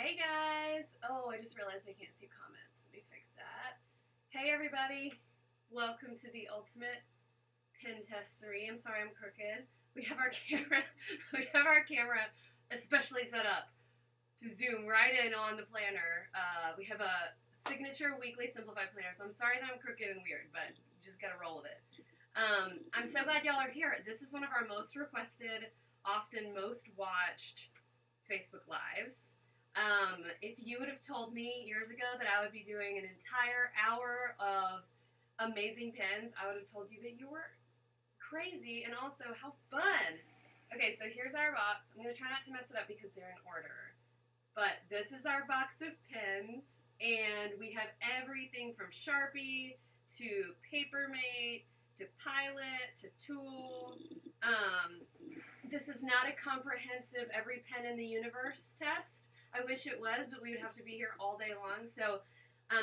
Hey guys! Oh, I just realized I can't see comments. Let me fix that. Hey everybody! Welcome to the Ultimate Pen Test 3. I'm sorry I'm crooked. We have our camera especially set up to zoom right in on the planner. We have a signature weekly simplified planner, so I'm sorry that I'm crooked and weird, but you just gotta roll with it. I'm so glad y'all are here. This is one of our most requested, often most watched Facebook Lives. If you would have told me years ago that I would be doing an entire hour of amazing pens, I would have told you that you were crazy and also how fun. Okay, so here's our box. I'm going to try not to mess it up because they're in order. But this is our box of pens, and we have everything from Sharpie to Papermate to Pilot to Tool. This is not a comprehensive every pen in the universe test. I wish it was, but we would have to be here all day long. So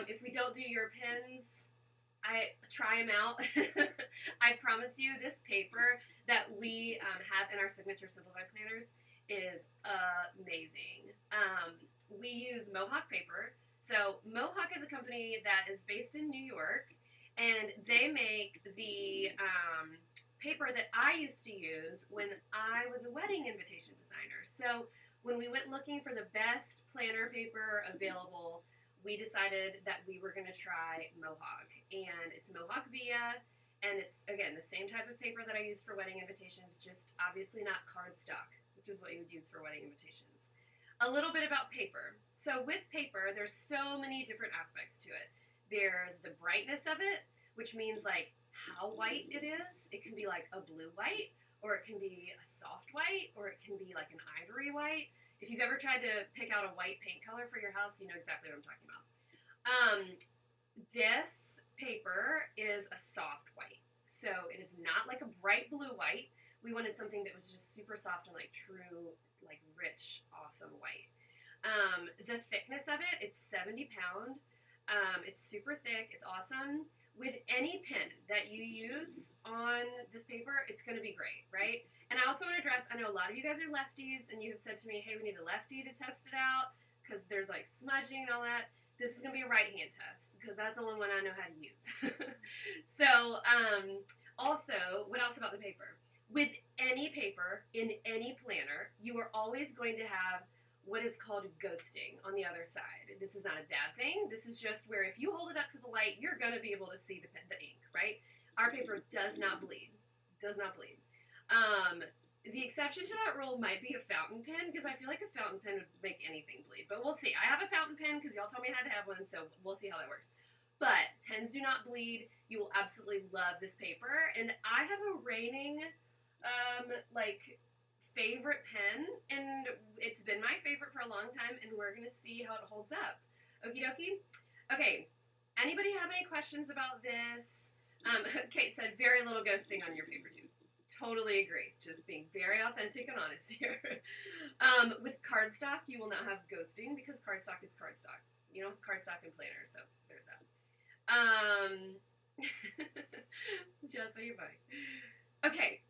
if we don't do your pens, try them out. I promise you this paper that we have in our signature simplified planners is amazing. We use Mohawk paper. So Mohawk is a company that is based in New York, and they make the paper that I used to use when I was a wedding invitation designer. So when we went looking for the best planner paper available, we decided that we were going to try Mohawk. And it's Mohawk Via, and it's, again, the same type of paper that I use for wedding invitations, just obviously not cardstock, which is what you would use for wedding invitations. A little bit about paper. So with paper, there's so many different aspects to it. There's the brightness of it, which means like how white it is. It can be like a blue white, or it can be a soft white, or it can be like an ivory white. If you've ever tried to pick out a white paint color for your house, you know exactly what I'm talking about. This paper is a soft white. So it is not like a bright blue white. We wanted something that was just super soft and like true, like rich, awesome white. The thickness of it, it's 70 pound. It's super thick. It's awesome. With any pen that you use on this paper, it's going to be great, right? And I also want to address, I know a lot of you guys are lefties, and you have said to me, hey, we need a lefty to test it out, because there's like smudging and all that. This is going to be a right-hand test, because that's the only one I know how to use. So, also, what else about the paper? With any paper, in any planner, you are always going to have what is called ghosting on the other side. This is not a bad thing. This is just where if you hold it up to the light, you're going to be able to see the ink, right? Our paper does not bleed. Does not bleed. The exception to that rule might be a fountain pen, because I feel like a fountain pen would make anything bleed. But we'll see. I have a fountain pen because y'all told me I had to have one, so we'll see how that works. But pens do not bleed. You will absolutely love this paper. And I have a reigning, favorite pen, and it's been my favorite for a long time, and we're going to see how it holds up. Okie dokie? Okay, anybody have any questions about this? Kate said, very little ghosting on your paper too. Totally agree. Just being very authentic and honest here. With cardstock, you will not have ghosting, because cardstock is cardstock. You don't have cardstock and planner, so there's that. Just so you're funny. Okay,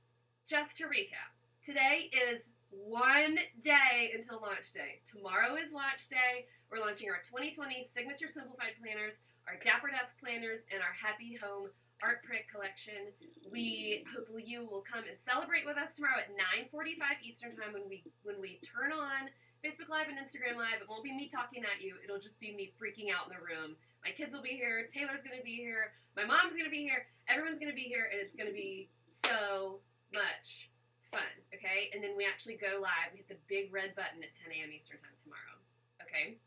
just to recap. Today is one day until launch day. Tomorrow is launch day. We're launching our 2020 Signature Simplified Planners, our Dapper Desk Planners, and our Happy Home Art Print Collection. We hope you will come and celebrate with us tomorrow at 9:45 Eastern Time when we turn on Facebook Live and Instagram Live. It won't be me talking at you. It'll just be me freaking out in the room. My kids will be here. Taylor's going to be here. My mom's going to be here. Everyone's going to be here, and it's going to be so much fun, okay? And then we actually go live and hit the big red button at 10 a.m. Eastern Time tomorrow, okay?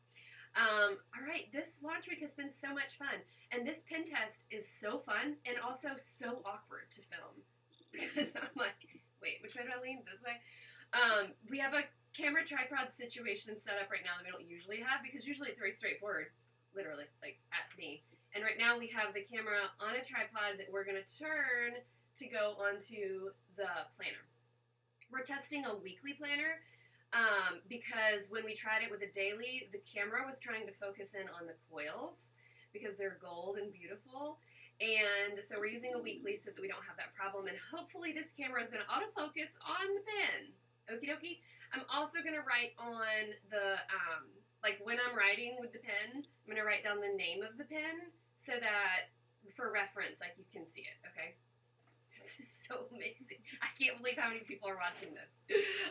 All right, this launch week has been so much fun, and this pen test is so fun and also so awkward to film, because I'm like, wait, which way do I lean? This way? We have a camera tripod situation set up right now that we don't usually have, because usually it's very straightforward, literally, like at me. And right now we have the camera on a tripod that we're going to turn to go onto the planner. We're testing a weekly planner because when we tried it with a daily, the camera was trying to focus in on the coils because they're gold and beautiful. And so we're using a weekly so that we don't have that problem. And hopefully this camera is going to autofocus on the pen. Okie dokie. I'm also going to write on the, like when I'm writing with the pen, I'm going to write down the name of the pen so that for reference, like you can see it, okay? This is so amazing. I can't believe how many people are watching this.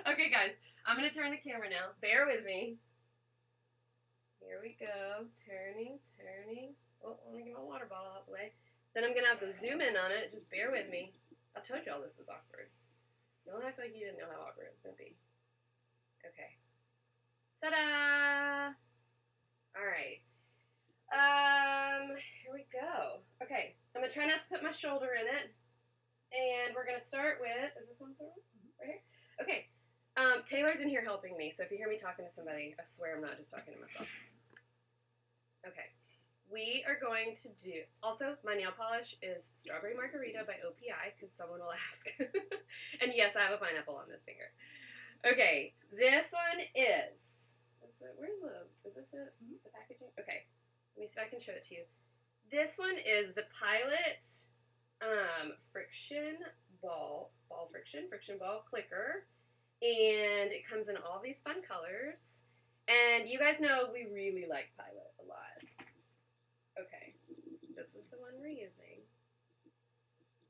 Okay, guys, I'm going to turn the camera now. Bear with me. Here we go. Turning, turning. Oh, let me get my water bottle out the way. Then I'm going to have to zoom in on it. Just bear with me. I told y'all this is awkward. Don't act like you didn't know how awkward it was going to be. Okay. Ta-da! All right. Here we go. Okay, I'm going to try not to put my shoulder in it. And we're going to start with, is this one through? Right here? Okay. Taylor's in here helping me, so if you hear me talking to somebody, I swear I'm not just talking to myself. Okay. We are going to do, also, my nail polish is Strawberry Margarita by OPI, because someone will ask. And yes, I have a pineapple on this finger. Okay, this one is this it? Is this it? The packaging? Okay, let me see if I can show it to you. This one is the Pilot friction ball clicker, and it comes in all these fun colors. And you guys know we really like Pilot a lot. Okay, this is the one we're using.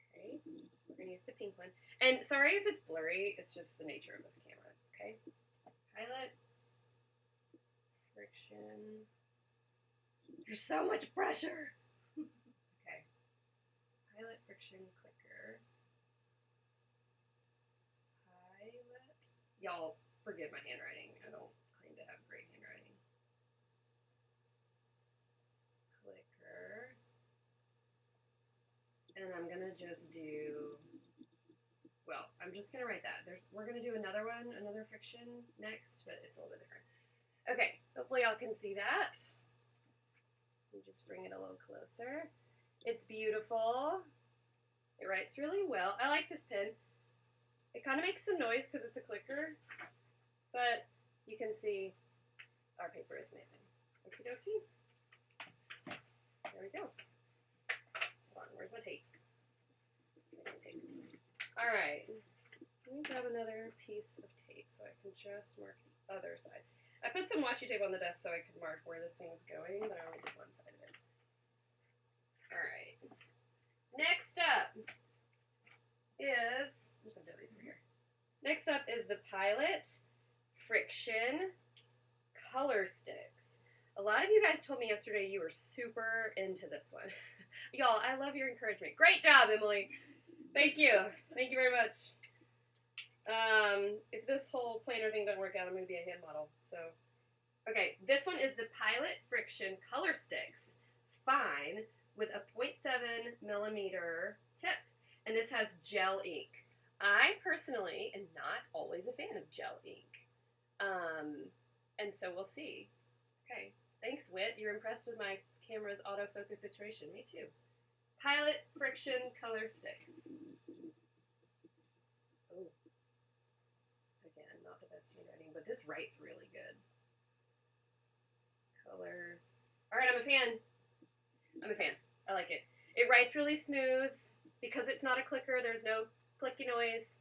Okay, we're gonna use the pink one. And sorry if it's blurry, it's just the nature of this camera. Okay, Pilot friction. There's so much pressure. Okay, Pilot friction clicker. Pilot. Y'all forgive my handwriting. I don't claim to have great handwriting. Clicker. And I'm gonna just do. Well, I'm just gonna write that. We're gonna do another one, another friction next, but it's a little bit different. Okay, hopefully y'all can see that. Let me just bring it a little closer. It's beautiful. It writes really well. I like this pen. It kind of makes some noise because it's a clicker, but you can see our paper is amazing. Okie dokie. There we go. Hold on, where's my tape? All right, let me grab another piece of tape so I can just mark the other side. I put some washi tape on the desk so I could mark where this thing's going, but I only did one side of it. All right. Next up is, there's some billies over here. Next up is the Pilot Friction Color Sticks. A lot of you guys told me yesterday you were super into this one. Y'all, I love your encouragement. Great job, Emily. Thank you. Thank you very much. If this whole planner thing doesn't work out, I'm going to be a hand model. So, okay, this one is the Pilot Friction Color Sticks Fine with a 0.7 millimeter tip. And this has gel ink. I personally am not always a fan of gel ink. And so we'll see. Okay, thanks, Whit. You're impressed with my camera's autofocus situation. Me too. Pilot Friction Color Sticks. Oh. Again, not the best handwriting, but this writes really good. Color. All right, I'm a fan. I'm a fan. I like it. It writes really smooth. Because it's not a clicker, there's no clicky noise.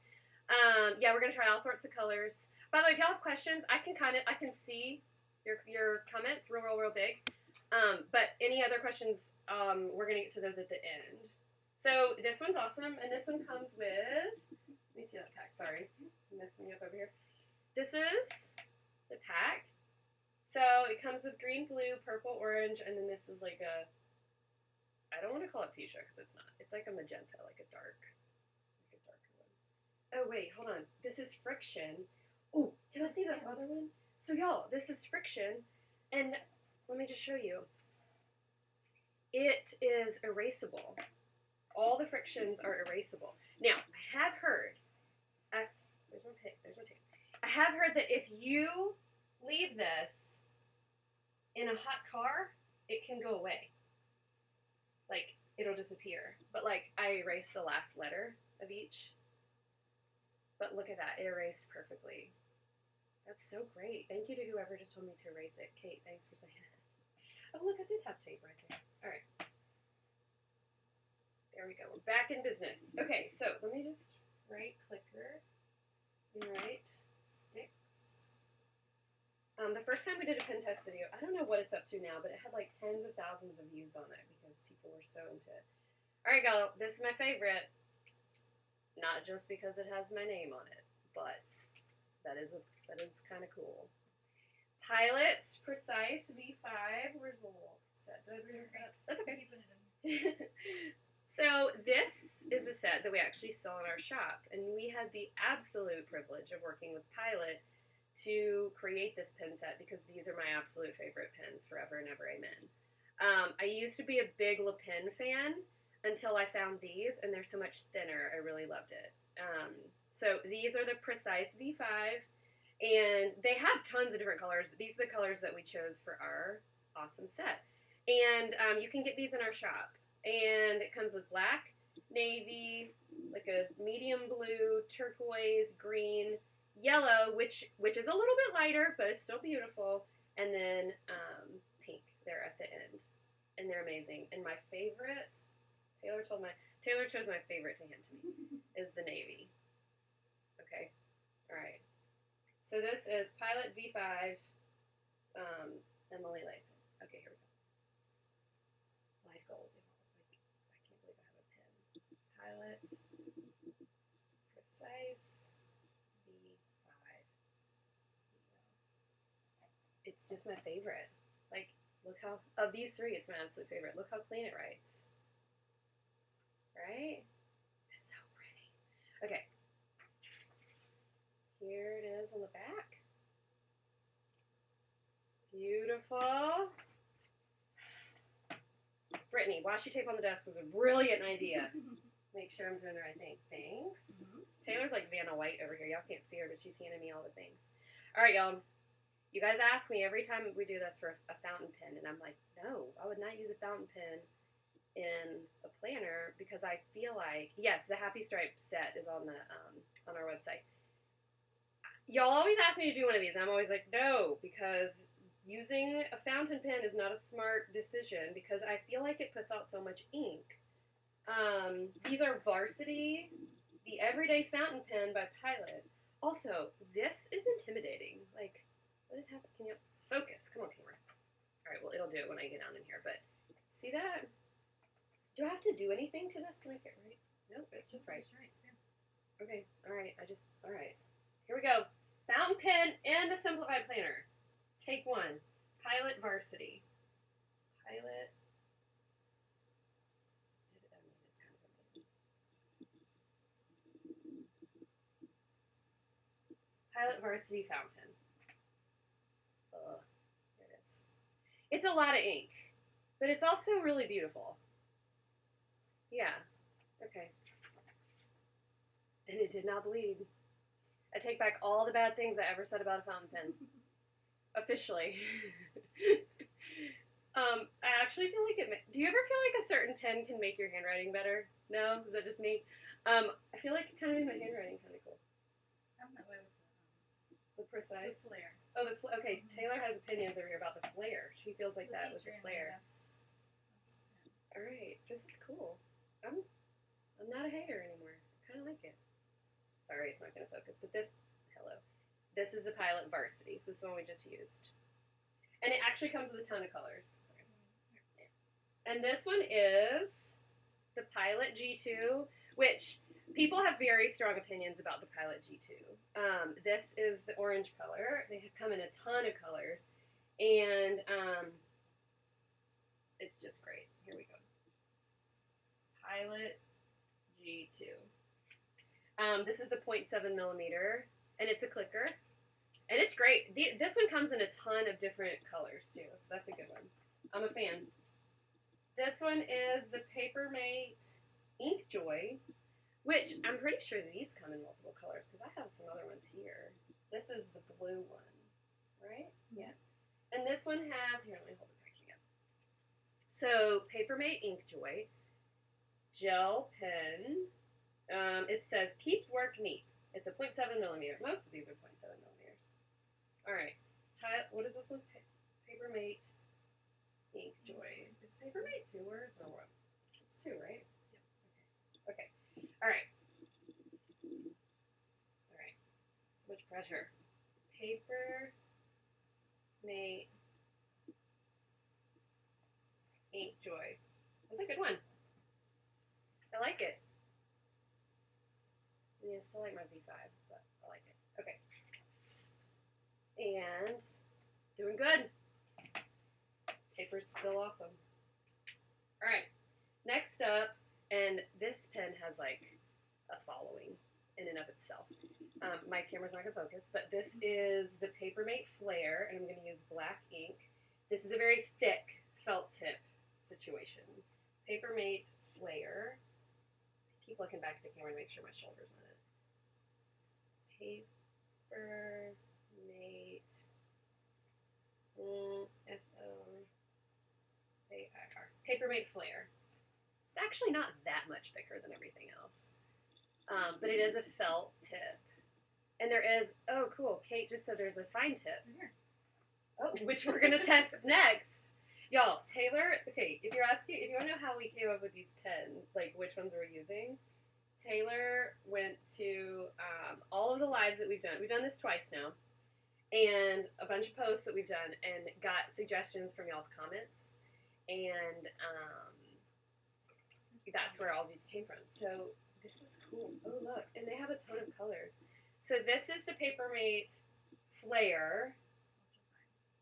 Yeah, we're gonna try all sorts of colors. By the way, if y'all have questions, I can see your comments real big. But any other questions, we're gonna get to those at the end. So this one's awesome, and this one comes with. Let me see that pack. Sorry, I'm messing me up over here. This is the pack. So it comes with green, blue, purple, orange, and then this is like a. I don't want to call it fuchsia because it's not. It's like a magenta, like a darker one. Oh wait, hold on. This is friction. Oh, can I see the other one? So y'all, this is friction, and let me just show you. It is erasable. All the frictions are erasable. Now, I have heard. There's my tape. I have heard that if you leave this in a hot car, it can go away. Like, it'll disappear. But, like, I erased the last letter of each. But look at that. It erased perfectly. That's so great. Thank you to whoever just told me to erase it. Kate, thanks for saying that. Oh, look, I did have tape right there. All right. There we go. We're back in business. Okay, so let me just write clicker and write sticks. The first time we did a pen test video, I don't know what it's up to now, but it had like tens of thousands of views on it because people were so into it. All right, y'all, this is my favorite. Not just because it has my name on it, but that is kind of cool. Pilot Precise V5. Where's the little set? That's okay. So this is a set that we actually sell in our shop, and we had the absolute privilege of working with Pilot to create this pen set because these are my absolute favorite pens, forever and ever, amen. I used to be a big Le Pen fan until I found these, and they're so much thinner. I really loved it. So these are the Precise V5, and they have tons of different colors, but these are the colors that we chose for our awesome set. And you can get these in our shop, and it comes with black, navy, like a medium blue, turquoise, green, yellow, which is a little bit lighter, but it's still beautiful, and then pink there at the end, and they're amazing. And my favorite, Taylor chose my favorite to hand to me, is the navy. Okay, all right. So this is Pilot V5, Emily Lake. Okay, here we go. Life goals. Like, I can't believe I have a pen. Pilot Precise. It's just my favorite. Like, look how, of these three, it's my absolute favorite. Look how clean it writes. Right? It's so pretty. Okay. Here it is on the back. Beautiful. Brittany, washi tape on the desk was a brilliant idea. Make sure I'm doing the right thing. Thanks. Taylor's like Vanna White over here. Y'all can't see her, but she's handing me all the things. All right, y'all. You guys ask me every time we do this for a fountain pen, and I'm like, no, I would not use a fountain pen in a planner because I feel like, yes, the Happy Stripe set is on the on our website. Y'all always ask me to do one of these, and I'm always like, no, because using a fountain pen is not a smart decision because I feel like it puts out so much ink. These are Varsity, the Everyday Fountain Pen by Pilot. Also, this is intimidating. Like, what is happening? Can you focus? Come on, camera. All right, well, it'll do it when I get down in here, but see that? Do I have to do anything to this to make it right? Nope, it's just right. Okay, all right, all right. Here we go. Fountain pen and the Simplified Planner. Take one. Pilot Varsity. Pilot. It's kind of amazing. Pilot Varsity Fountain. There it is. It's a lot of ink, but it's also really beautiful. Yeah. Okay. And it did not bleed. I take back all the bad things I ever said about a fountain pen. Officially. I actually feel like do you ever feel like a certain pen can make your handwriting better? No? Is that just me? I feel like it kind of made my handwriting kind of cool. I'm that way with the Precise. The flare. Oh, okay. Taylor has opinions over here about the flare. She feels like that with the flare. All right, this is cool. I'm not a hater anymore. I kind of like it. Sorry, it's not going to focus, but this is the Pilot Varsity. So this is the one we just used. And it actually comes with a ton of colors. And this one is the Pilot G2, which people have very strong opinions about the Pilot G2. This is the orange color. They come in a ton of colors. And it's just great. Here we go. Pilot G2. This is the 0.7 millimeter, and it's a clicker. And it's great. This one comes in a ton of different colors, too, so that's a good one. I'm a fan. This one is the Papermate Ink Joy, which I'm pretty sure these come in multiple colors, because I have some other ones here. This is the blue one, right? Yeah. And this one has, here, let me hold the packaging up. So, Papermate Ink Joy, gel pen. It says, keeps work neat. It's a 0.7 millimeter. Most of these are 0.7 millimeters. All right. What is this one? Papermate Ink Joy. Is Papermate 2 words or what? It's 2, right? Yeah. Okay. All right. All right. So much pressure. Paper Mate Ink Joy. That's a good one. I like it. Yeah, I still like my V5, but I like it. Okay. And doing good. Paper's still awesome. All right. Next up, and this pen has like a following in and of itself. My camera's not going to focus, but this is the Papermate Flare, and I'm going to use black ink. This is a very thick felt tip situation. Papermate Flare. I keep looking back at the camera to make sure my shoulder's on it. Papermate F-O-A-I-R. Papermate Flare. It's actually not that much thicker than everything else. But it is a felt tip. And there is, oh cool, Kate just said there's a fine tip. Oh, which we're going to test next. Y'all, Taylor, okay, if you want to know how we came up with these pens, like which ones we're using, Taylor went to all of the lives that we've done this twice now, and a bunch of posts that we've done, and got suggestions from y'all's comments, and that's where all these came from. So this is cool. Oh look, and they have a ton of colors. So this is the Papermate Flare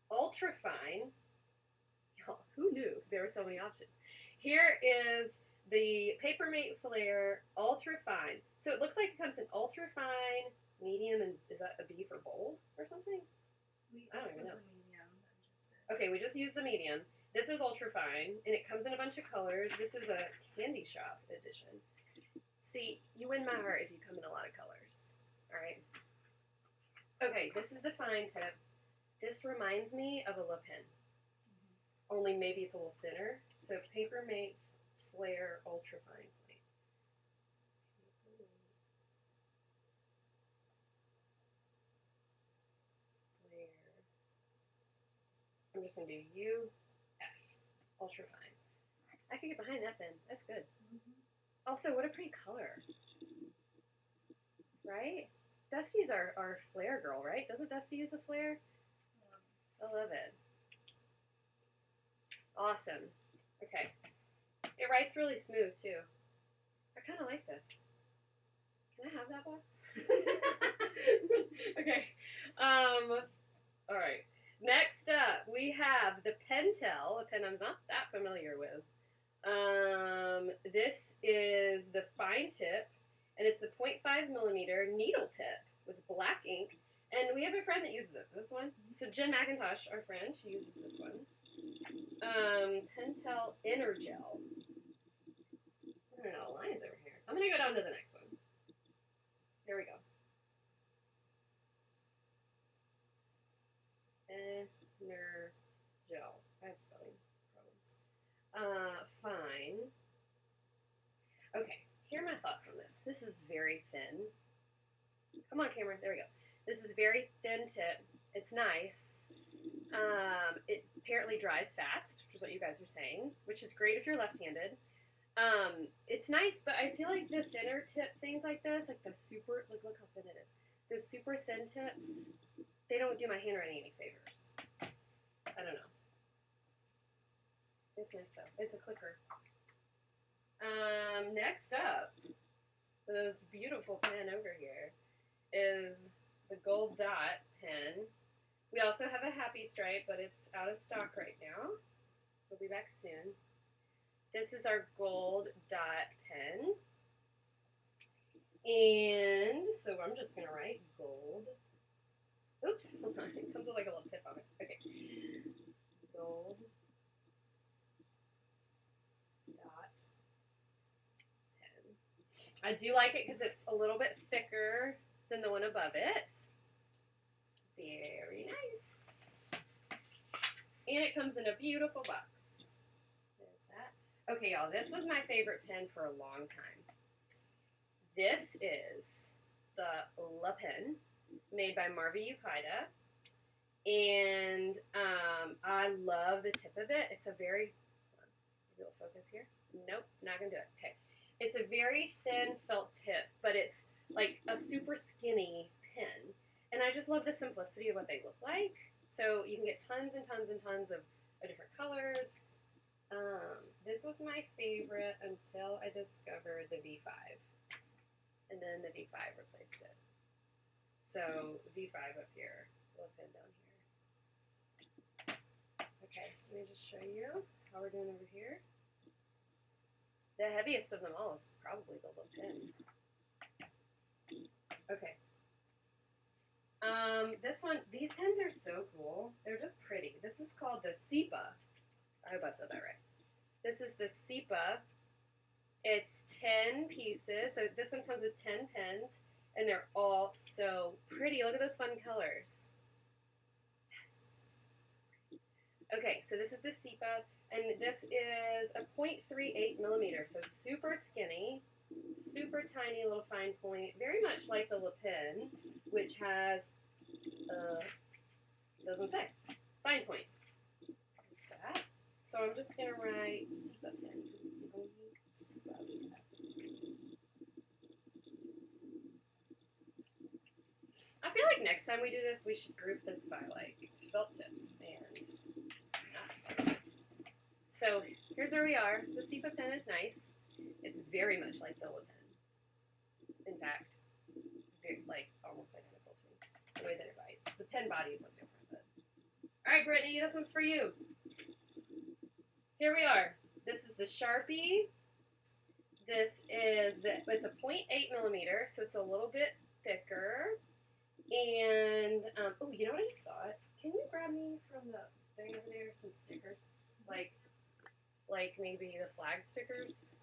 Ultra Fine. Y'all, who knew there were so many options? Here is the Papermate Flare Ultra Fine. So it looks like it comes in ultra fine, medium, and is that a B for bold or something? I don't even know. Okay, we just used the medium. This is ultra fine, and it comes in a bunch of colors. This is a candy shop edition. See, you win my heart if you come in a lot of colors. All right. Okay, this is the fine tip. This reminds me of a Le Pen. Only maybe it's a little thinner. So Papermate Flare Ultra Fine Plate. Flare. I'm just going to do UF. Ultra Fine. I can get behind that pen. That's good. Also, what a pretty color. Right? Dusty's our flare girl, right? Doesn't Dusty use a flare? I love it. Awesome. Okay. It writes really smooth, too. I kind of like this. Can I have that box? Okay. All right. Next up, we have the Pentel, a pen I'm not that familiar with. This is the fine tip, and it's the 0.5 millimeter needle tip with black ink. And we have a friend that uses this one. So Jen McIntosh, our friend, she uses this one. Pentel Energel. I don't know, lines over here. I'm going to go down to the next one. Here we go. Energel. I have spelling problems. Fine. Okay, here are my thoughts on this. This is very thin. Come on, camera. There we go. This is very thin tip. It's nice. It apparently dries fast, which is what you guys are saying, which is great if you're left-handed. It's nice, but I feel like the thinner tip things like this, like the super, look how thin it is. The super thin tips, they don't do my handwriting any favors. I don't know. It's nice though. It's a clicker. Next up, this beautiful pen over here is the Gold Dot pen. We also have a Happy Stripe, but it's out of stock right now. We'll be back soon. This is our Gold Dot pen. And so I'm just going to write gold. Oops, hold on. It comes with like a little tip on it. Okay. Gold Dot pen. I do like it because it's a little bit thicker than the one above it. Very nice. And it comes in a beautiful box. There's that. Okay, y'all, this was my favorite pen for a long time. This is the Le Pen, made by Marvi Ukaida. And I love the tip of it. It's a very, maybe it'll focus here. Nope, not gonna do it. Okay. It's a very thin felt tip, but it's like a super skinny pen. And I just love the simplicity of what they look like. So you can get tons and tons and tons of different colors. This was my favorite until I discovered the V5. And then the V5 replaced it. So V5 up here, little pin down here. Okay, let me just show you how we're doing over here. The heaviest of them all is probably the little pin. Okay. This one, these pens are so cool. They're just pretty. This is called the SEPA. I hope I said that right. This is the SEPA. It's 10 pieces. So this one comes with 10 pens, and they're all so pretty. Look at those fun colors. Yes. Okay, so this is the SEPA, and this is a 0.38 millimeter, so super skinny, super tiny little fine point, very much like the Le Pen, which has, doesn't say, fine point. There's that. So I'm just going to write SEPA pen. I feel like next time we do this, we should group this by like felt tips and not felt tips. So here's where we are. The SEPA pen is nice. It's very much like the Le Pen. In fact, like almost identical to me. The way that it writes. The pen bodies look different. But... All right, Brittany, this one's for you. Here we are. This is the Sharpie. This is it's a 0.8 millimeter, so it's a little bit thicker. And, oh, you know what I just thought? Can you grab me from the thing over there some stickers? Like maybe the flag stickers?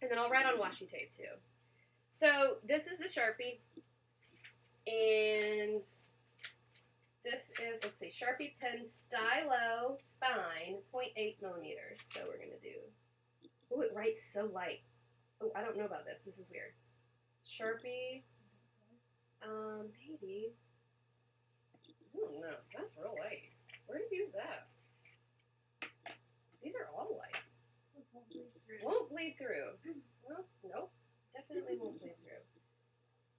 And then I'll write on washi tape, too. So, this is the Sharpie. And this is, let's see, Sharpie pen Stylo Fine, 0.8 millimeters. So, we're going to do, oh, it writes so light. Oh, I don't know about this. This is weird. Sharpie... maybe. I don't know. That's real light. Where did you use that? These are all light. This won't bleed through. Won't bleed through. Well, nope. Definitely won't bleed through.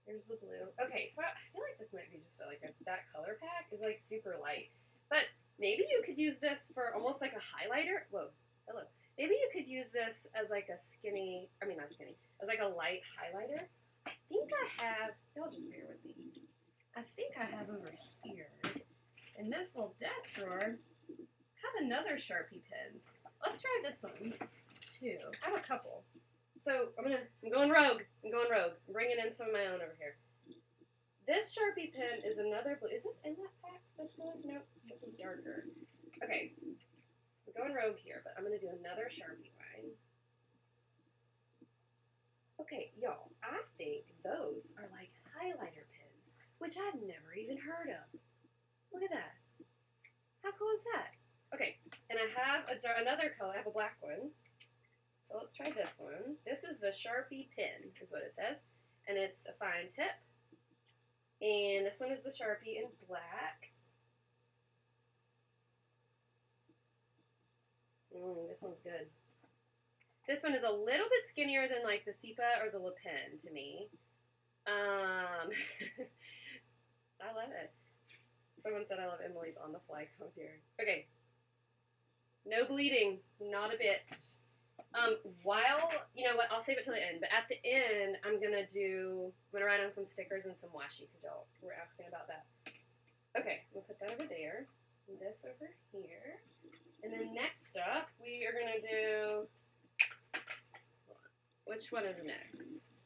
Here's the blue. Okay, so I feel like this might be just that color pack is like super light. But maybe you could use this for almost like a highlighter. Whoa. Hello. Maybe you could use this as like a skinny, I mean not skinny, as like a light highlighter. I think I have, y'all just bear with me. I think I have over here, in this little desk drawer, have another Sharpie pen. Let's try this one, too. I have a couple. So, I'm going rogue. I'm bringing in some of my own over here. This Sharpie pen is another blue. Is this in that pack? This blue? Nope. This is darker. Okay. I'm going rogue here, but I'm going to do another Sharpie line. Okay, y'all, I think those are like highlighter pens, which I've never even heard of. Look at that. How cool is that? Okay, and I have another color. I have a black one. So let's try this one. This is the Sharpie pen, is what it says. And it's a fine tip. And this one is the Sharpie in black. This one's good. This one is a little bit skinnier than like the SEPA or the Le Pen to me. I love it. Someone said I love Emily's on the fly. Oh dear. Okay. No bleeding, not a bit. While, you know what, I'll save it till the end, but at the end, I'm gonna write on some stickers and some washi, because y'all were asking about that. Okay, we'll put that over there, and this over here, and then next up, we are gonna do, which one is next?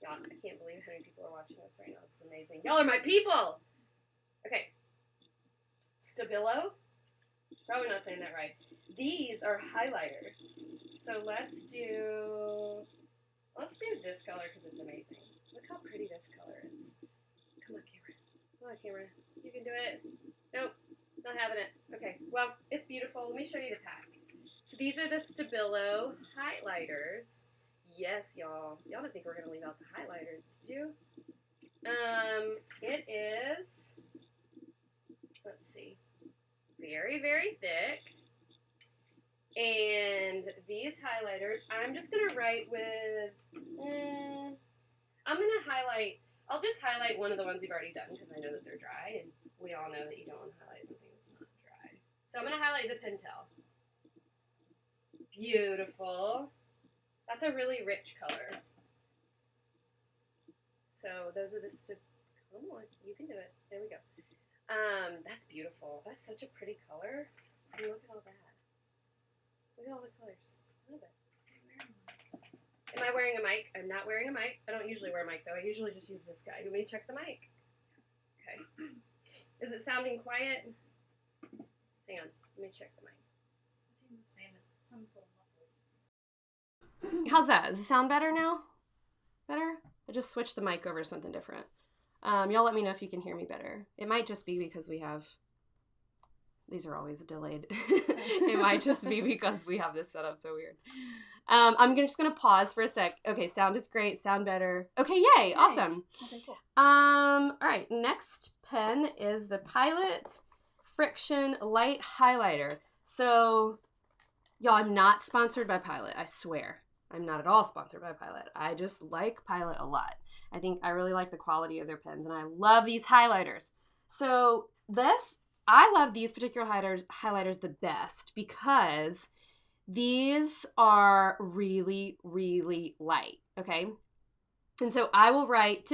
Y'all, I can't believe how many people are watching this right now, this is amazing. Y'all are my people! Okay, Stabilo, probably not saying that right. These are highlighters. So let's do this color because it's amazing. Look how pretty this color is. Come on, camera. Come on, camera. You can do it. Nope, not having it. Okay, well, it's beautiful. Let me show you the pack. So these are the Stabilo highlighters. Yes, y'all. Y'all didn't think we were going to leave out the highlighters, did you? It is, let's see, very, very thick. And these highlighters, I'm just going to write with, I'll just highlight one of the ones we've already done because I know that they're dry and we all know that you don't want to highlight something that's not dry. So I'm going to highlight the pintail. Beautiful. That's a really rich color. So those are the come on, you can do it. There we go. That's beautiful. That's such a pretty color. And look at all that. Look at all the colors. I love it. Am I wearing a mic? I'm not wearing a mic. I don't usually wear a mic though. I usually just use this guy. Do you want me to check the mic? Okay. Is it sounding quiet? Hang on. Let me check the mic. How's that? Does it sound better now? Better? I just switched the mic over to something different. Y'all let me know if you can hear me better. It might just be because we have... These are always delayed. It might just be because we have this set up so weird. I'm just going to pause for a sec. Okay, sound is great. Sound better. Okay, yay. Awesome. Okay, cool. All right, next pen is the Pilot Friction Light Highlighter. So, y'all, I'm not sponsored by Pilot, I swear. I'm not at all sponsored by Pilot. I just like Pilot a lot. I think I really like the quality of their pens, and I love these highlighters. So I love these particular highlighters the best because these are really, really light, okay? And so I'll write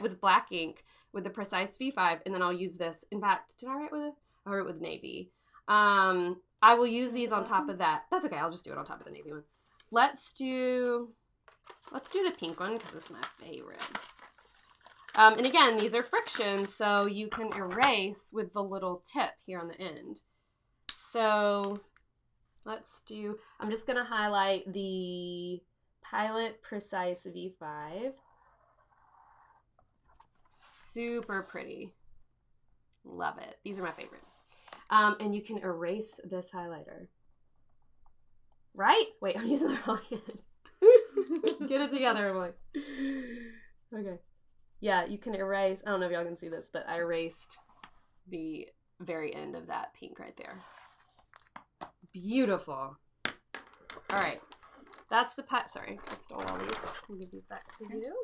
with black ink with the Precise V5, and then I'll use this. In fact, did I write with it? I wrote with navy. I will use these on top of that. That's okay, I'll just do it on top of the navy one. Let's do the pink one because it's my favorite. And again, these are friction, so you can erase with the little tip here on the end. So I'm just going to highlight the Pilot Precise V5. Super pretty. Love it. These are my favorite. And you can erase this highlighter. Right? Wait, I'm using the wrong hand. Get it together, Emily. Okay. Yeah, you can erase, I don't know if y'all can see this, but I erased the very end of that pink right there. Beautiful. All right. That's the sorry, I stole all these. I'll give these back to you.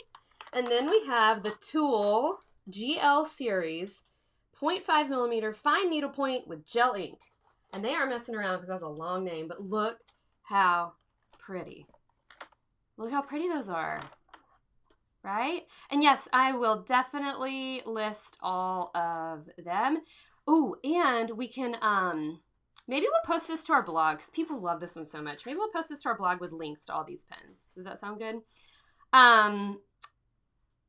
And then we have the Tool GL Series 0.5 millimeter fine needlepoint with gel ink. And they aren't messing around because that's a long name, but look how pretty. Look how pretty those are. Right? And yes, I will definitely list all of them. Oh, and we can, maybe we'll post this to our blog because people love this one so much. Maybe we'll post this to our blog with links to all these pens. Does that sound good?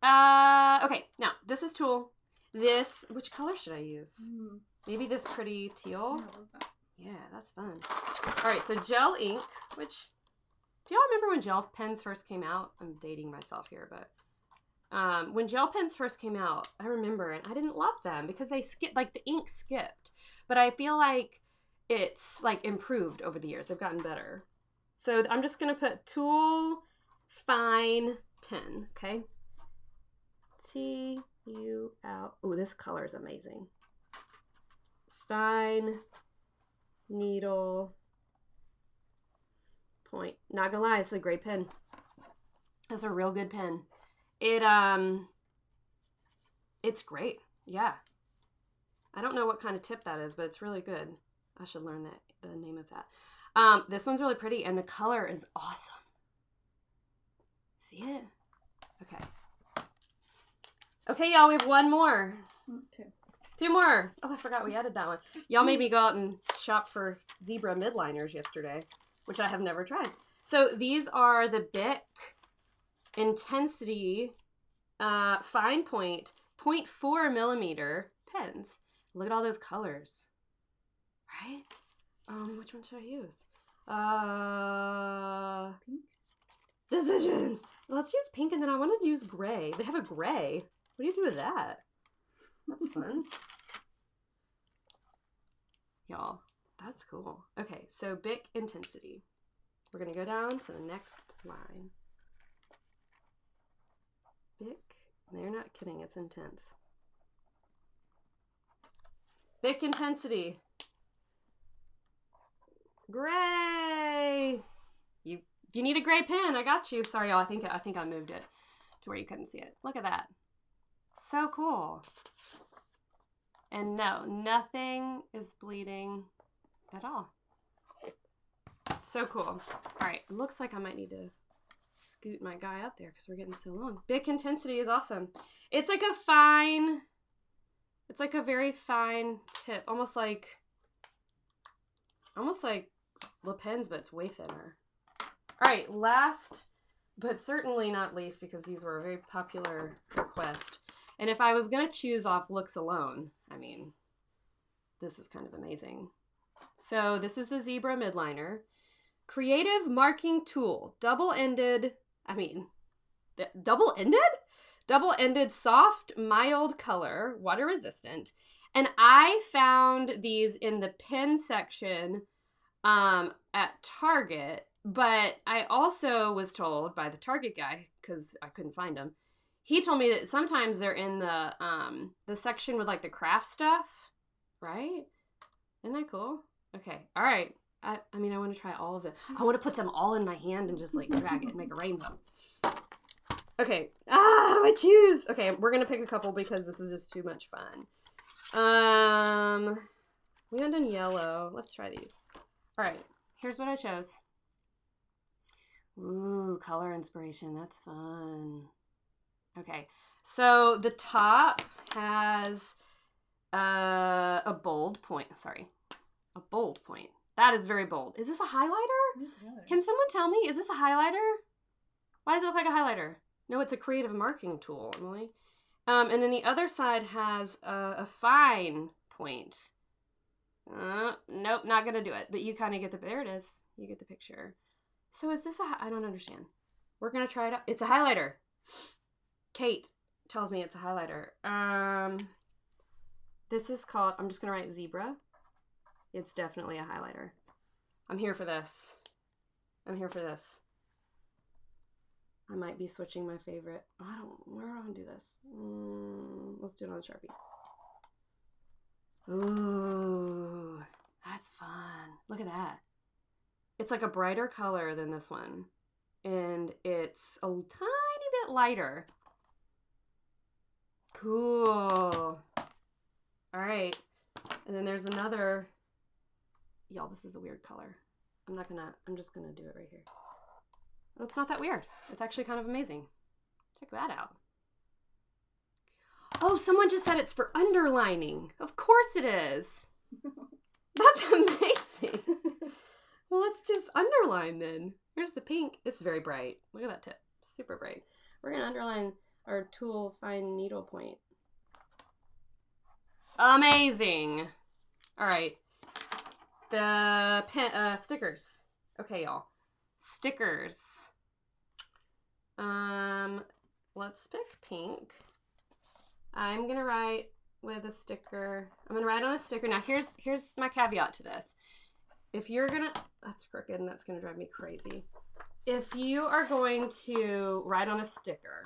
Okay, now this is Tool. Which color should I use? Maybe this pretty teal? Yeah, that's fun. All right, so gel ink, which, do y'all remember when gel pens first came out? I'm dating myself here, but when gel pens first came out, I remember, and I didn't love them because they skipped, like the ink skipped. But I feel like it's like improved over the years. They've gotten better. So I'm just going to put Tool Fine Pen, okay? T-U-L. Oh, this color is amazing. Fine Needle Point. Not gonna lie, it's a great pen. It's a real good pen. It's great. Yeah. I don't know what kind of tip that is, but it's really good. I should learn the name of that. This one's really pretty, and the color is awesome. See it? Okay. Okay, y'all, we have one more. Two more. Oh, I forgot we added that one. Y'all made me go out and shop for zebra midliners yesterday, which I have never tried. So these are the Bic Intensity Fine Point 0.4 millimeter pens. Look at all those colors. Right? Which one should I use? Pink? Decisions. Let's use pink, and then I want to use gray. They have a gray. What do you do with that? That's fun. Y'all, that's cool. Okay, so Bic Intensity. We're going to go down to the next line. Bic, they're not kidding, it's intense. Bic Intensity. Gray. If you need a gray pen, I got you. Sorry, y'all, I think I moved it to where you couldn't see it. Look at that. So cool. And no, nothing is bleeding at all. So cool. All right, looks like I might need to scoot my guy up there because we're getting so long. Bic Intensity is awesome. It's like a fine, it's like a very fine tip, almost like Le Pen's, but it's way thinner. All right, last but certainly not least, because these were a very popular request. And if I was going to choose off looks alone, I mean, this is kind of amazing. So this is the Zebra Midliner. Creative Marking Tool. Double-ended, soft, mild color, water resistant. And I found these in the pen section at Target, but I also was told by the Target guy, because I couldn't find them, he told me that sometimes they're in the section with like the craft stuff, right? Isn't that cool? Okay, all right. I want to try all of them. I want to put them all in my hand and just like drag it and make a rainbow. Okay, how do I choose? Okay, we're gonna pick a couple because this is just too much fun. We haven't done yellow. Let's try these. All right, here's what I chose. Ooh, color inspiration. That's fun. Okay, so the top has a bold point. Sorry, a bold point. That is very bold. Is this a highlighter? Can someone tell me? Is this a highlighter? Why does it look like a highlighter? No, it's a creative marking tool, Emily. And then the other side has a fine point. Nope, not gonna do it. But you kind of get the, there it is. You get the picture. So is this I don't understand. We're gonna try it out. It's a highlighter. Kate tells me it's a highlighter. This is called, I'm just gonna write Zebra. It's definitely a highlighter. I'm here for this. I'm here for this. I might be switching my favorite. Where do I want to do this? Let's do it on Sharpie. Ooh, that's fun. Look at that. It's like a brighter color than this one. And it's a tiny bit lighter. Cool. All right. And then there's another. Y'all, this is a weird color. I'm just gonna do it right here. Oh, it's not that weird. It's actually kind of amazing. Check that out. Oh, someone just said it's for underlining. Of course it is. That's amazing. Well, let's just underline then. Here's the pink. It's very bright. Look at that tip. Super bright. We're gonna underline our tool fine needle point. Amazing. All right. The pen, stickers. Okay, y'all. Stickers. Let's pick pink. I'm gonna write with a sticker. I'm gonna write on a sticker. Now here's my caveat to this. If you're gonna, that's crooked and that's gonna drive me crazy. If you are going to write on a sticker,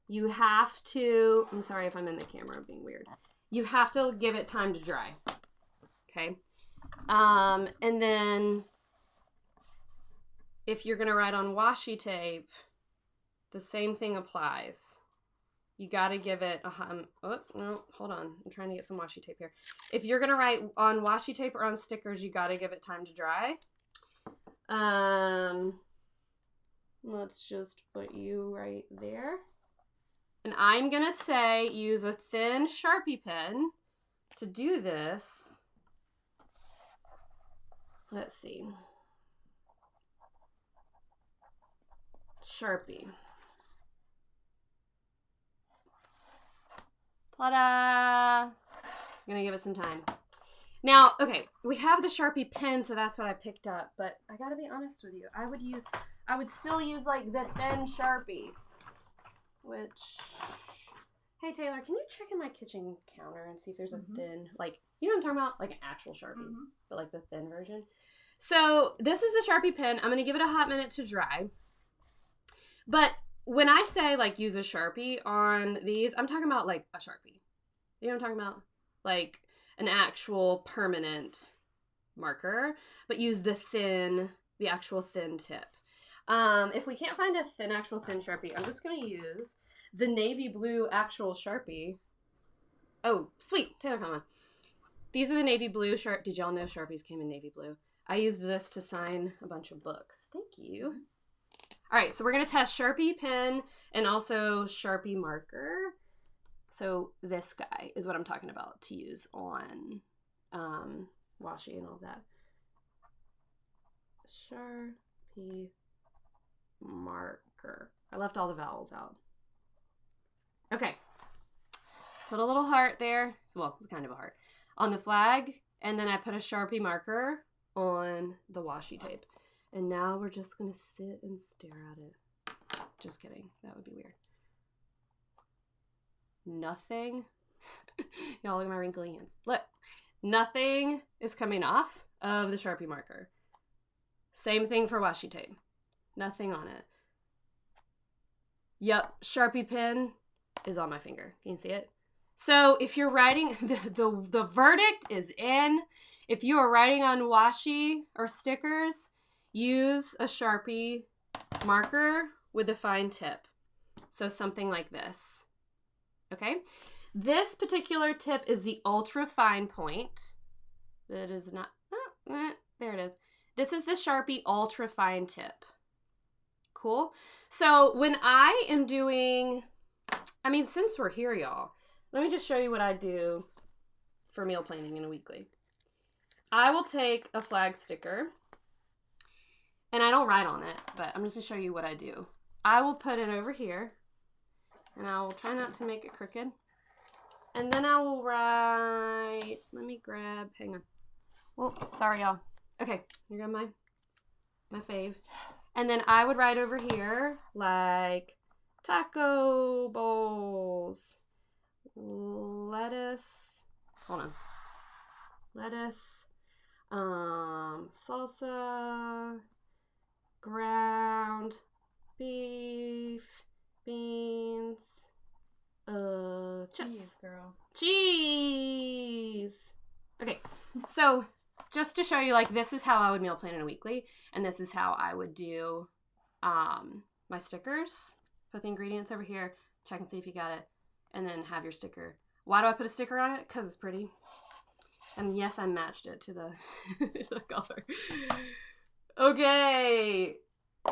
you have to, I'm sorry if I'm in the camera, I'm being weird. You have to give it time to dry. Okay. And then if you're gonna write on washi tape, the same thing applies. You got to give it a, oh, no, hold on. I'm trying to get some washi tape here. If you're going to write on washi tape or on stickers, you got to give it time to dry. Let's just put you right there. And I'm going to say use a thin Sharpie pen to do this. Let's see. Sharpie. Ta-da! I'm gonna give it some time. Now, okay, we have the Sharpie pen, so that's what I picked up, but I gotta be honest with you. I would still use like the thin Sharpie, which, hey Taylor, can you check in my kitchen counter and see if there's a thin, like, you know what I'm talking about? Like an actual Sharpie, but like the thin version. So this is the Sharpie pen. I'm gonna give it a hot minute to dry. But when I say like use a Sharpie on these, I'm talking about like a Sharpie. You know what I'm talking about? Like an actual permanent marker, but use the actual thin tip. If we can't find a actual thin Sharpie, I'm just gonna use the navy blue actual Sharpie. Oh, sweet. Taylor found one. These are the navy blue Sharp. Did y'all know Sharpies came in navy blue? I used this to sign a bunch of books. Thank you. All right, so we're going to test Sharpie pen and also Sharpie marker. So this guy is what I'm talking about to use on washi and all that. Sharpie marker. I left all the vowels out. Okay. Put a little heart there. Well, it's kind of a heart. On the flag. And then I put a Sharpie marker on the washi tape. And now we're just going to sit and stare at it. Just kidding. That would be weird. Nothing. Y'all look at my wrinkly hands. Look. Nothing is coming off of the Sharpie marker. Same thing for washi tape. Nothing on it. Yep, Sharpie pen is on my finger. Can you see it? So if you're writing, the verdict is in. If you are writing on washi or stickers, use a Sharpie marker with a fine tip. So something like this. Okay? This particular tip is the ultra fine point. That is not, there it is. This is the Sharpie ultra fine tip. Cool. So when I am doing, since we're here, y'all, let me just show you what I do for meal planning in a weekly. I will take a flag sticker, and I don't write on it, but I'm just going to show you what I do. I will put it over here, and I will try not to make it crooked. And then I will write, let me grab, hang on. Well, sorry, y'all. Okay, here go my fave. And then I would write over here, like, taco bowls, lettuce, hold on, lettuce, salsa, ground beef, beans, chips. Jeez, girl. Cheese. Okay, so just to show you, like, this is how I would meal plan in a weekly, and this is how I would do my stickers. Put the ingredients over here, check and see if you got it, and then have your sticker. Why do I put a sticker on it? Because it's pretty. And yes, I matched it to the, the color. Okay,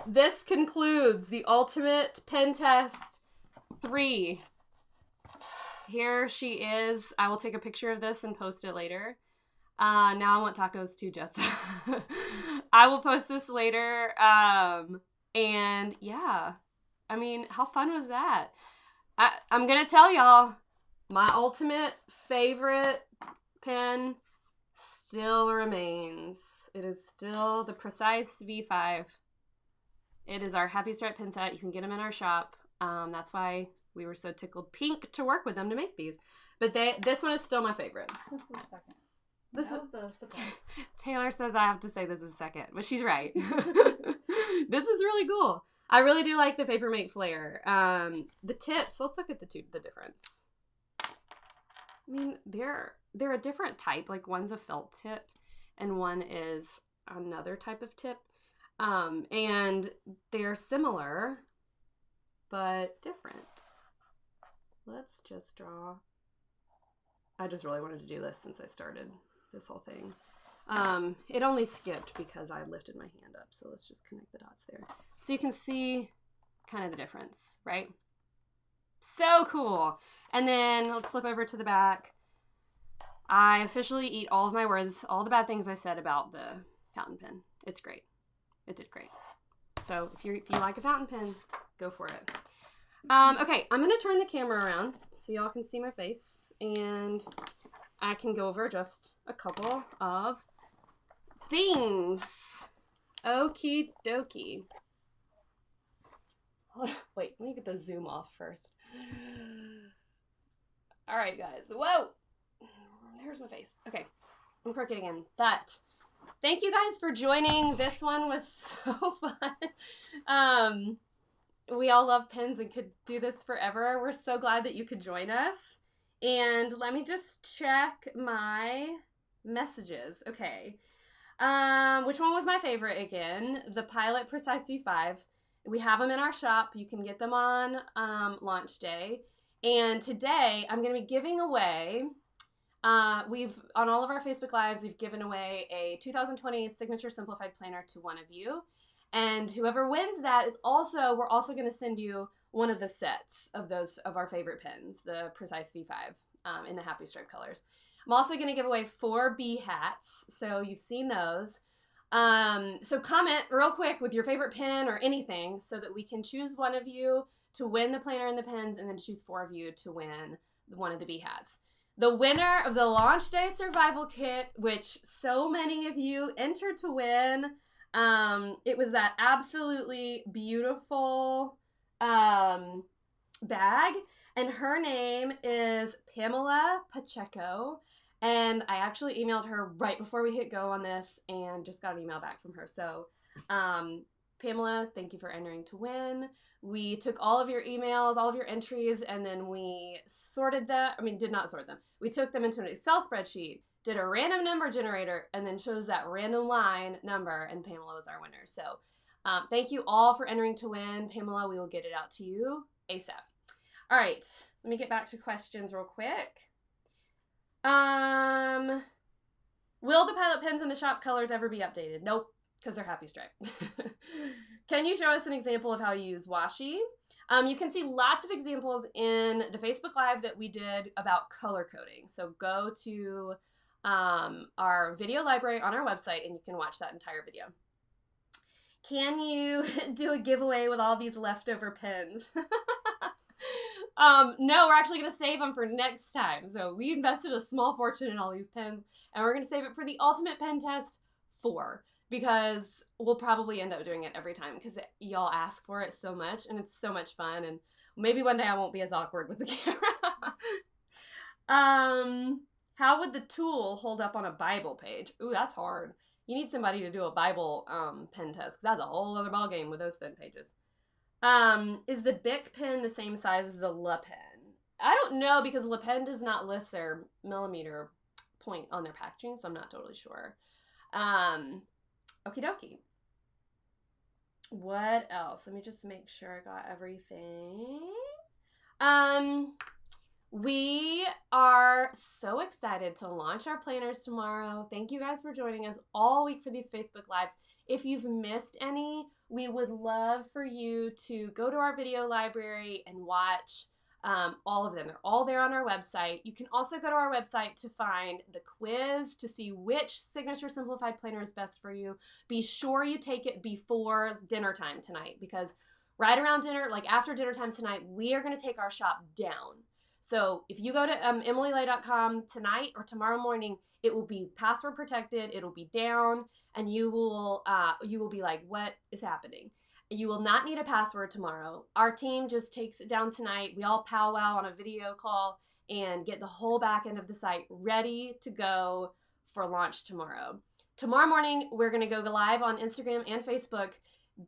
this concludes the Ultimate Pen Test 3. Here she is. I will take a picture of this and post it later. Now I want tacos too, Jess. I will post this later. And yeah, how fun was that? I'm going to tell y'all, my ultimate favorite pen still remains. It is still the Precise V5. It is our Happy Stripe pen set. You can get them in our shop. That's why we were so tickled pink to work with them to make these. But this one is still my favorite. This was second. This That was a surprise. Taylor says I have to say this is second, but she's right. This is really cool. I really do like the Paper Mate Flare. The tips, let's look at the difference. They're a different type. Like, one's a felt tip and one is another type of tip. And they're similar, but different. Let's just draw. I just really wanted to do this since I started this whole thing. It only skipped because I lifted my hand up, so let's just connect the dots there. So you can see kind of the difference, right? So cool. And then let's flip over to the back. I officially eat all of my words, all the bad things I said about the fountain pen. It's great. It did great. So if you like a fountain pen, go for it. Okay, I'm going to turn the camera around so y'all can see my face, and I can go over just a couple of things. Okie dokie. Wait, let me get the zoom off first. All right, guys. Whoa! There's my face. Okay, I'm crooked again. Thank you guys for joining. This one was so fun. We all love pens and could do this forever. We're so glad that you could join us. And let me just check my messages. Okay. Which one was my favorite again? The Pilot Precise V5. We have them in our shop. You can get them on launch day. And today I'm going to be giving away, we've, on all of our Facebook Lives, we've given away a 2020 Signature Simplified Planner to one of you. And whoever wins that is also, we're also going to send you one of the sets of those, of our favorite pens, the Precise V5 in the Happy Stripe colors. I'm also going to give away 4 bee hats. So you've seen those. So comment real quick with your favorite pen or anything so that we can choose one of you to win the planner and the pens, and then choose 4 of you to win one of the bee hats. The winner of the launch day survival kit, which so many of you entered to win, it was that absolutely beautiful bag, and her name is Pamela Pacheco. And I actually emailed her right before we hit go on this and just got an email back from her. So, Pamela, thank you for entering to win. We took all of your emails, all of your entries, and then we sorted them. I mean, did not sort them. We took them into an Excel spreadsheet, did a random number generator, and then chose that random line number, and Pamela was our winner. So, thank you all for entering to win. Pamela, we will get it out to you ASAP. All right, let me get back to questions real quick. Will the Pilot pens in the shop colors ever be updated? Nope, because they're Happy Stripe. Can you show us an example of how you use washi? You can see lots of examples in the Facebook Live that we did about color coding. So go to our video library on our website and you can watch that entire video. Can you do a giveaway with all these leftover pens? No, we're actually going to save them for next time. So we invested a small fortune in all these pens, and we're going to save it for the Ultimate Pen Test 4, because we'll probably end up doing it every time because y'all ask for it so much, and it's so much fun, and maybe one day I won't be as awkward with the camera. How would the tool hold up on a Bible page? Ooh, that's hard. You need somebody to do a Bible pen test, because that's a whole other ballgame with those thin pages. Is the Bic pen the same size as the Le Pen? I don't know, because Le Pen does not list their millimeter point on their packaging, so I'm not totally sure. Okie dokie. What else? Let me just make sure I got everything. We are so excited to launch our planners tomorrow. Thank you guys for joining us all week for these Facebook Lives. If you've missed any, we would love for you to go to our video library and watch all of them. They're all there on our website. You can also go to our website to find the quiz to see which Signature Simplified Planner is best for you. Be sure you take it before dinner time tonight, because right around dinner, like after dinner time tonight, we are going to take our shop down. So if you go to emilylay.com tonight or tomorrow morning, it will be password protected. It'll be down, and you will be like, what is happening? You will not need a password tomorrow. Our team just takes it down tonight. We all powwow on a video call and get the whole back end of the site ready to go for launch tomorrow. Tomorrow morning, we're going to go live on Instagram and Facebook,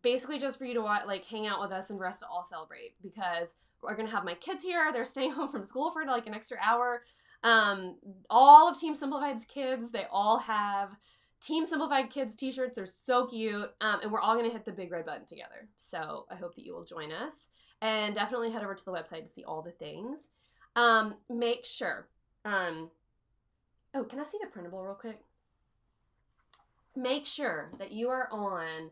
basically just for you to watch, like hang out with us and for us to all celebrate, because we're going to have my kids here. They're staying home from school for like an extra hour. All of Team Simplified's kids, they all have Team Simplified Kids t-shirts. They're so cute. And we're all going to hit the big red button together. So I hope that you will join us, and definitely head over to the website to see all the things. Make sure, oh, can I see the printable real quick? Make sure that you are on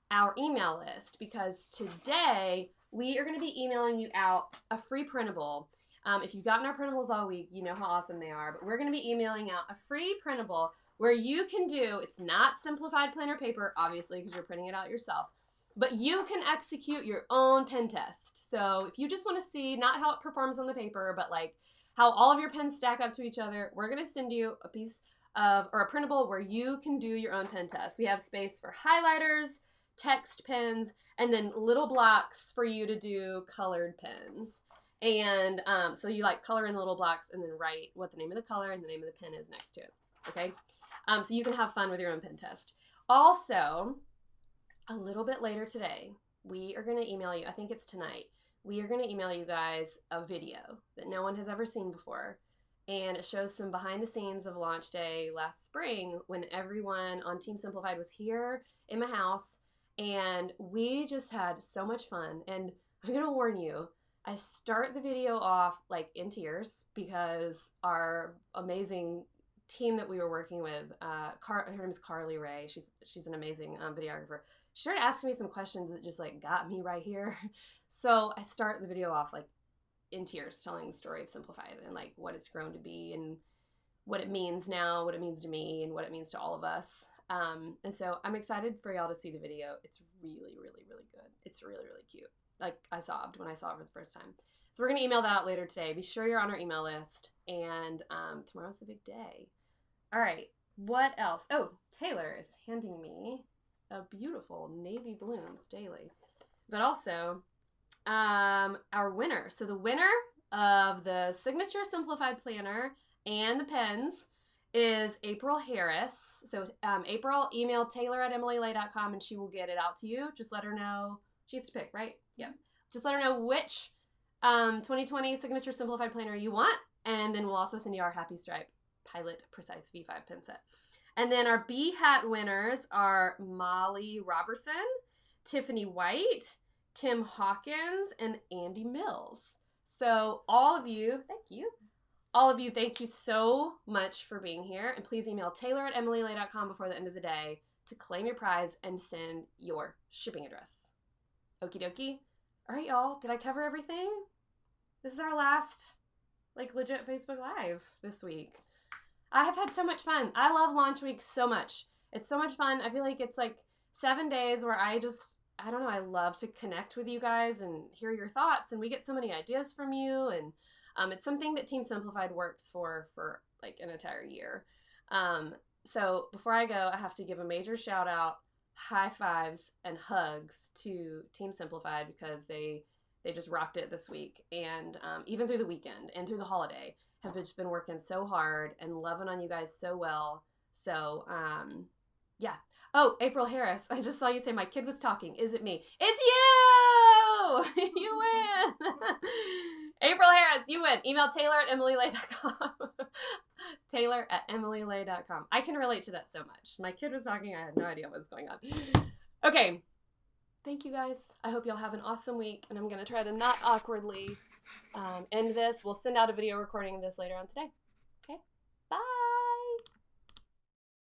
our email list, because today we are going to be emailing you out a free printable. If you've gotten our printables all week, you know how awesome they are, but we're going to be emailing out a free printable where you can do, it's not simplified planner paper, obviously, because you're printing it out yourself, but you can execute your own pen test. So if you just want to see not how it performs on the paper, but like how all of your pens stack up to each other, we're going to send you a piece of, or a printable where you can do your own pen test. We have space for highlighters, text pens, and then little blocks for you to do colored pens. And so you like color in the little blocks and then write what the name of the color and the name of the pen is next to it. Okay? So you can have fun with your own pen test. Also, a little bit later today, we are going to email you, I think it's tonight, we are going to email you guys a video that no one has ever seen before. And it shows some behind the scenes of launch day last spring when everyone on Team Simplified was here in my house. And we just had so much fun. And I'm going to warn you, I start the video off like in tears because our amazing team that we were working with, her name is Carly Ray. She's an amazing videographer. She started asking me some questions that just like got me right here. So I start the video off like in tears, telling the story of Simplified and like what it's grown to be and what it means now, what it means to me, and what it means to all of us. And so I'm excited for y'all to see the video. It's really, really, really good. It's really, really cute. Like I sobbed when I saw it for the first time. So we're gonna email that out later today. Be sure you're on our email list. And tomorrow's the big day. All right, what else? Oh, Taylor is handing me a beautiful navy balloons daily. But also, our winner. So the winner of the Signature Simplified Planner and the pens is April Harris. So April, email taylor@emilylay.com and she will get it out to you. Just let her know. She gets to pick, right? Yeah. Just let her know which 2020 Signature Simplified Planner you want. And then we'll also send you our Happy Stripe Pilot Precise V5 pen set. And then our B hat winners are Molly Robertson, Tiffany White, Kim Hawkins, and Andy Mills. So all of you, thank you. All of you, thank you so much for being here. And please email taylor@emilylay.com before the end of the day to claim your prize and send your shipping address. Okie dokie. All right, y'all. Did I cover everything? This is our last, like, legit Facebook Live this week. I have had so much fun. I love launch week so much. It's so much fun. I feel like it's like 7 days where I don't know, I love to connect with you guys and hear your thoughts. And we get so many ideas from you. And it's something that Team Simplified works for like an entire year. So before I go, I have to give a major shout out, high fives and hugs to Team Simplified because they just rocked it this week. And even through the weekend and through the holiday, have just been working so hard and loving on you guys so well. So, yeah. Oh, April Harris, I just saw you say my kid was talking. Is it me? It's you! You win! April Harris, you win. Email taylor@emilylay.com. taylor@emilylay.com. I can relate to that so much. My kid was talking. I had no idea what was going on. Okay. Thank you, guys. I hope y'all have an awesome week, and I'm going to try to not awkwardly end this. We'll send out a video recording of this later on today.